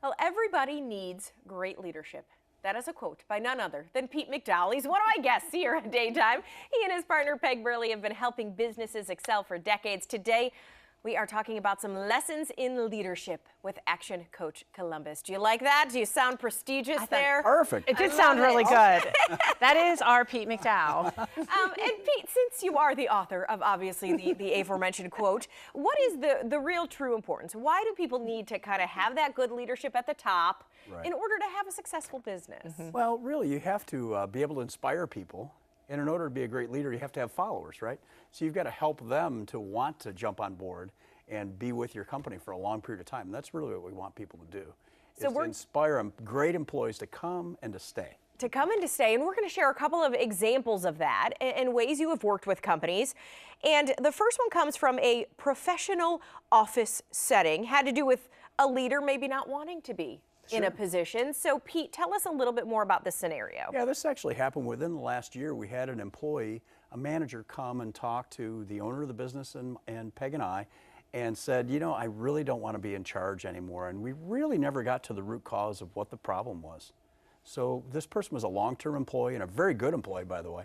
Well, everybody needs great leadership. That is a quote by none other than Pete McDowell. He's one of my guests here at Daytime. He and his partner Peg Burley have been helping businesses excel for decades. Today, we are talking about some lessons in leadership with Action Coach Columbus. Do you like that? Do you sound prestigious there? Perfect. It did sound really good. That is our Pete McDowell. And Pete, since you are the author of obviously the aforementioned quote, what is the real true importance? Why do people need to kind of have that good leadership at the top in order to have a successful business? Well, really, you have to be able to inspire people. And in order to be a great leader, you have to have followers, right? So you've got to help them to want to jump on board and be with your company for a long period of time. And that's really what we want people to do, is to inspire great employees to come and to stay. To come and to stay, and we're going to share a couple of examples of that and ways you have worked with companies. And the first one comes from a professional office setting, had to do with a leader maybe not wanting to be in a position. So Pete, tell us a little bit more about this scenario. Yeah, this actually happened within the last year. We had an employee, a manager, come and talk to the owner of the business and Peg and I, and said, you know, I really don't want to be in charge anymore. And we really never got to the root cause of what the problem was. So this person was a long-term employee and a very good employee, by the way.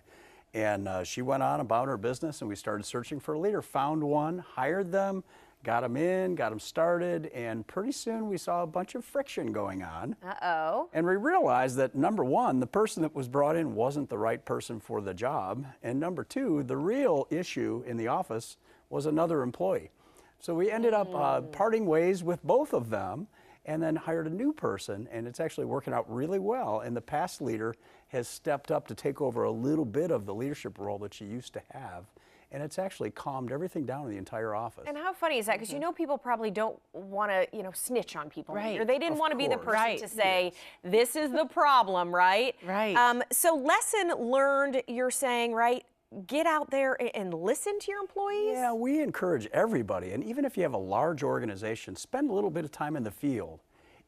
And she went on about her business, and we started searching for a leader, found one, hired them, got them in, got them started, and pretty soon we saw a bunch of friction going on. Uh-oh. And we realized that, number one, the person that was brought in wasn't the right person for the job. And number two, the real issue in the office was another employee. So we ended up parting ways with both of them and then hired a new person, and it's actually working out really well. And the past leader has stepped up to take over a little bit of the leadership role that she used to have. And it's actually calmed everything down in the entire office. And how funny is that? Because you know people probably don't want to, snitch on people. Right. Or they didn't want to be the person to say, Yes. this is the problem, right? Right. So lesson learned, you're saying, right? Get out there and listen to your employees? Yeah, we encourage everybody, and even if you have a large organization, spend a little bit of time in the field.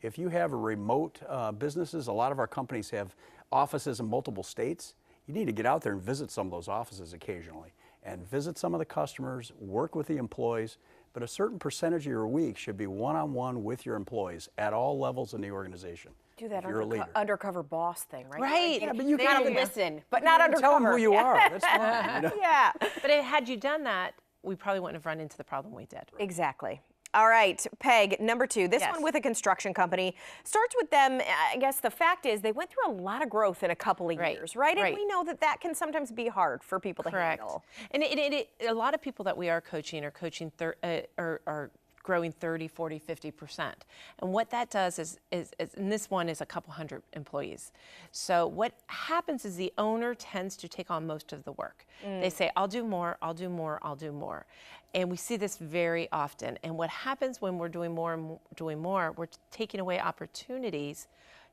If you have remote businesses, a lot of our companies have offices in multiple states. You need to get out there and visit some of those offices occasionally and visit some of the customers, work with the employees, but a certain percentage of your week should be one-on-one with your employees at all levels in the organization. Do that undercover boss thing, right? Right. Yeah, but you They gotta can listen, but not undercover. tell them who you are. That's fine. You know? Yeah. But had you done that, we probably wouldn't have run into the problem we did. Exactly. All right, Peg, number two. This one with a construction company. Starts with them, I guess the fact is they went through a lot of growth in a couple of years, right? And we know that can sometimes be hard for people to handle. And a lot of people that we are coaching are growing 30, 40, 50%. And what that does is and this one is a couple hundred employees. So what happens is the owner tends to take on most of the work. They say, I'll do more, I'll do more, I'll do more. And we see this very often. And what happens when we're doing more and doing more, we're taking away opportunities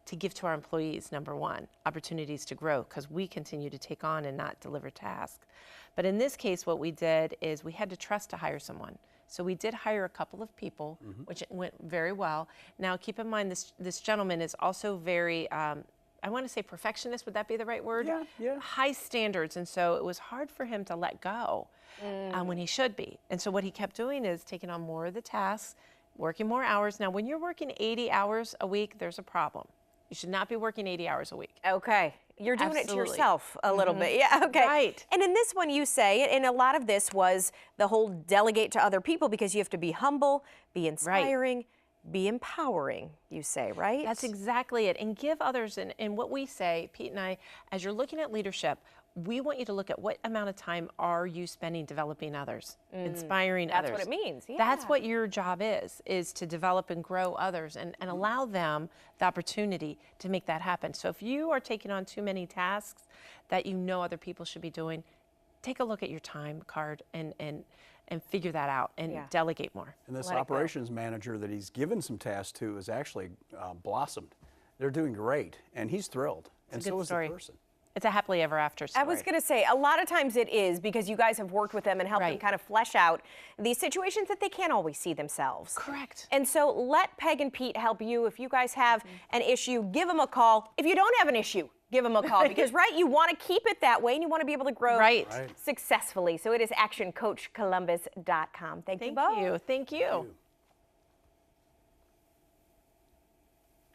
to give to our employees, number one, opportunities to grow, because we continue to take on and not deliver tasks. But in this case, what we did is we had to trust to hire someone. So we did hire a couple of people, which went very well. Now, keep in mind, this gentleman is also very, I want to say perfectionist, would that be the right word? Yeah, yeah. High standards, and so it was hard for him to let go when he should be. And so what he kept doing is taking on more of the tasks, working more hours. Now, when you're working 80 hours a week, there's a problem. You should not be working 80 hours a week. Okay. You're doing it to yourself a little bit. Yeah, okay. Right. And in this one you say, and a lot of this was the whole delegate to other people because you have to be humble, be inspiring, be empowering, you say, right? That's exactly it. And give others, and what we say, Pete and I, as you're looking at leadership, we want you to look at what amount of time are you spending developing others, inspiring others. That's what it means. Yeah. That's what your job is to develop and grow others and allow them the opportunity to make that happen. So if you are taking on too many tasks that you know other people should be doing, take a look at your time card and figure that out and delegate more. And this operations manager that he's given some tasks to has actually blossomed. They're doing great, and he's thrilled, and so is the person. It's a happily ever after story. I was going to say, a lot of times it is because you guys have worked with them and helped them kind of flesh out these situations that they can't always see themselves. Correct. And so let Peg and Pete help you. If you guys have an issue, give them a call. If you don't have an issue, give them a call because, you want to keep it that way and you want to be able to grow successfully. So it is actioncoachcolumbus.com. Thank you both. Thank you.